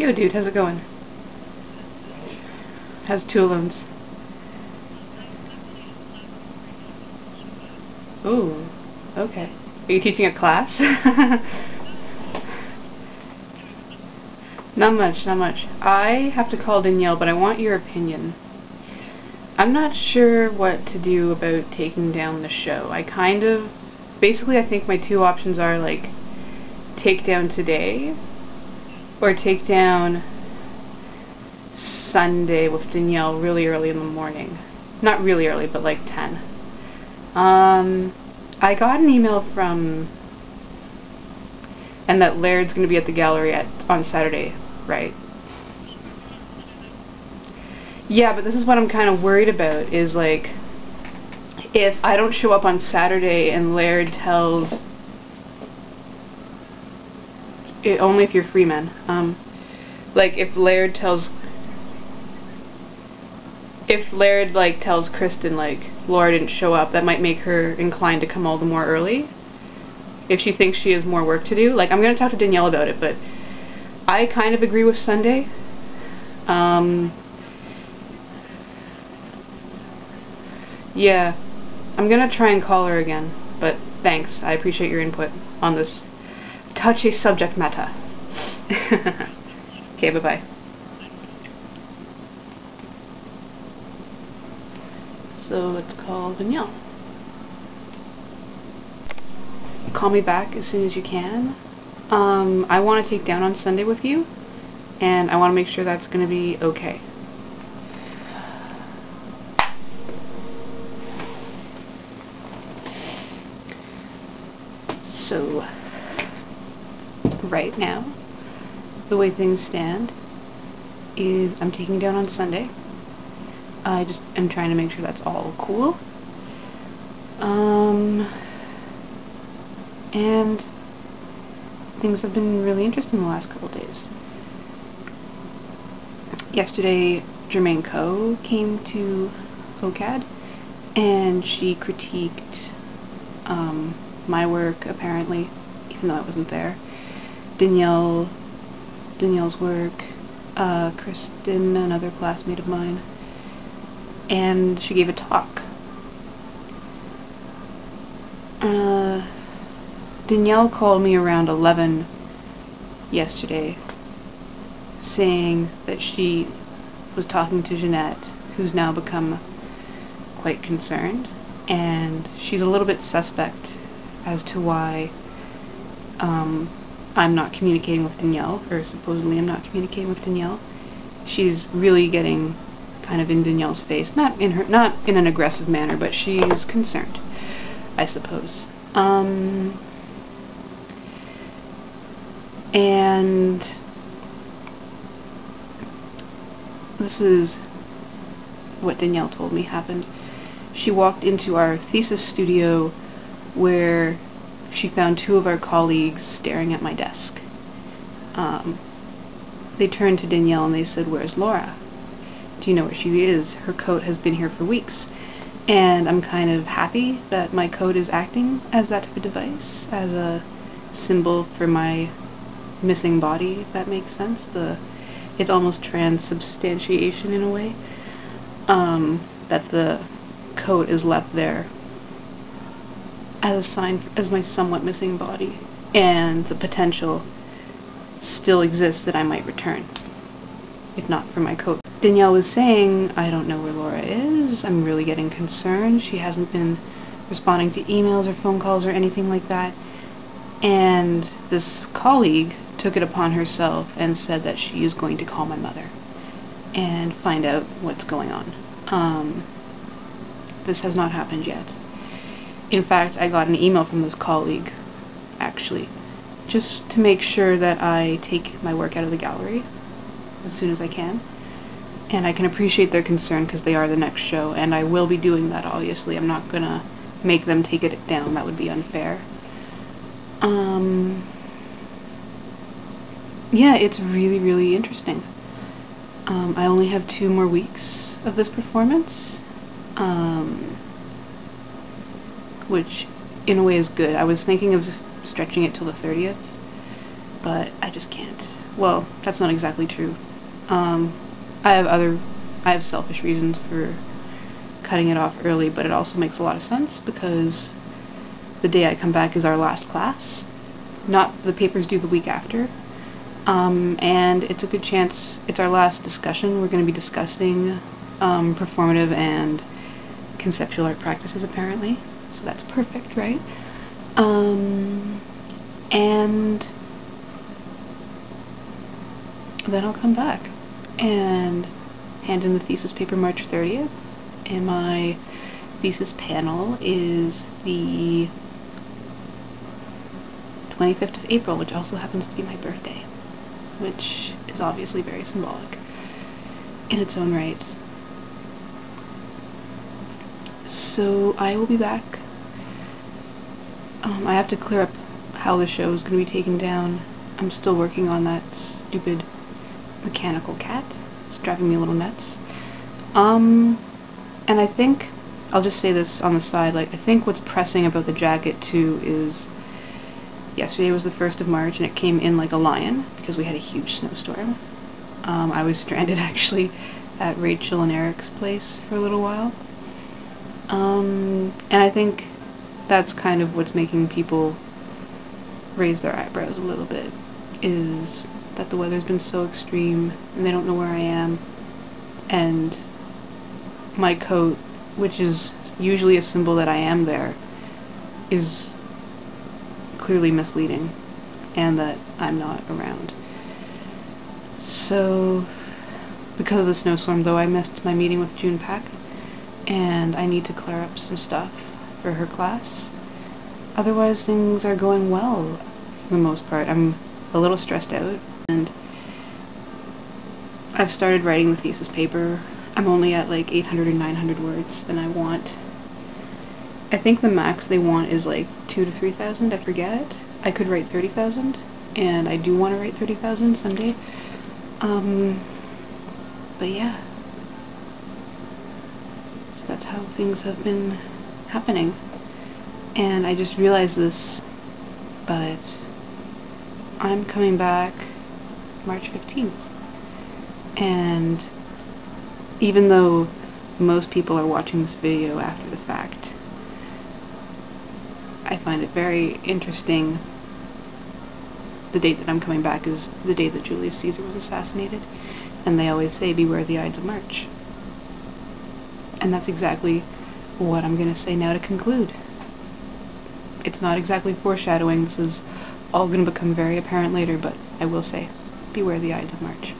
Yo dude, how's it going? How's Tulans? Ooh, okay. Are you teaching a class? Not much, not much. I have to call Danielle, but I want your opinion. I'm not sure what to do about taking down the show. Basically I think my two options are like, take down today, or take down Sunday with Danielle really early in the morning. Not really early, but like 10. I got an email from, and that Laird's going to be at the gallery on Saturday, right? Yeah, but this is what I'm kind of worried about, is like, if I don't show up on Saturday and Laird tells, only if you're free, man, like if Laird like tells Kristen like Laura didn't show up, that might make her inclined to come all the more early if she thinks she has more work to do. Like, I'm gonna talk to Danielle about it, but I kind of agree with Sunday. Yeah, I'm gonna try and call her again, but thanks, I appreciate your input on this touchy subject matter. Okay, bye-bye. So let's call Danielle. Call me back as soon as you can. I want to take down on Sunday with you, and I want to make sure that's going to be okay. So, right now, the way things stand is I'm taking down on Sunday. I just am trying to make sure that's all cool. And things have been really interesting the last couple days. Yesterday, Jermaine Coe came to OCAD, and she critiqued my work, apparently, even though I wasn't there. Danielle's work, Kristen, another classmate of mine, and she gave a talk. Danielle called me around 11 yesterday, saying that she was talking to Jeanette, who's now become quite concerned, and she's a little bit suspect as to why I'm not communicating with Danielle, or supposedly I'm not communicating with Danielle. She's really getting kind of in Danielle's face, not in an aggressive manner, but she's concerned, I suppose. And this is what Danielle told me happened. She walked into our thesis studio where she found two of our colleagues staring at my desk. They turned to Danielle and they said, "Where's Laura? Do you know where she is? Her coat has been here for weeks." And I'm kind of happy that my coat is acting as that type of device, as a symbol for my missing body, if that makes sense. It's almost transubstantiation in a way, that the coat is left there as a sign as my somewhat missing body, and the potential still exists that I might return, if not for my coat. Danielle was saying, "I don't know where Laura is. I'm really getting concerned. She hasn't been responding to emails or phone calls or anything like that." And this colleague took it upon herself and said that she is going to call my mother and find out what's going on. This has not happened yet. In fact, I got an email from this colleague, actually, just to make sure that I take my work out of the gallery as soon as I can. And I can appreciate their concern because they are the next show, and I will be doing that, obviously. I'm not gonna make them take it down. That would be unfair. Yeah, it's really, really interesting. I only have 2 more weeks of this performance, which in a way is good. I was thinking of stretching it till the 30th, but I just can't. well, that's not exactly true. Um, I have selfish reasons for cutting it off early, but it also makes a lot of sense because the day I come back is our last class. Not the papers due the week after. And it's a good chance, it's our last discussion. We're going to be discussing performative and conceptual art practices, apparently. So that's perfect, right? And then I'll come back and hand in the thesis paper March 30th. And my thesis panel is the 25th of April, which also happens to be my birthday, which is obviously very symbolic in its own right. So I will be back. I have to clear up how the show is going to be taken down. I'm still working on that stupid mechanical cat. It's driving me a little nuts. And I think, I'll just say this on the side, like, I think what's pressing about the jacket too is yesterday was the 1st of March and it came in like a lion because we had a huge snowstorm. I was stranded actually at Rachel and Eric's place for a little while. And I think that's kind of what's making people raise their eyebrows a little bit, is that the weather's been so extreme and they don't know where I am, and my coat, which is usually a symbol that I am there, is clearly misleading, and that I'm not around. So, because of the snowstorm though, I missed my meeting with June Pack, and I need to clear up some stuff for her class. Otherwise, things are going well for the most part. I'm a little stressed out, and I've started writing the thesis paper. I'm only at like 800 or 900 words, and I think the max they want is like 2,000 to 3,000, I forget. I could write 30,000, and I do want to write 30,000 someday. But yeah. So that's how things have been happening. And I just realized this, but I'm coming back March 15th. And even though most people are watching this video after the fact, I find it very interesting. The date that I'm coming back is the day that Julius Caesar was assassinated, and they always say, beware the Ides of March. And that's exactly what I'm going to say now to conclude. It's not exactly foreshadowing, this is all going to become very apparent later, but I will say, beware the Ides of March.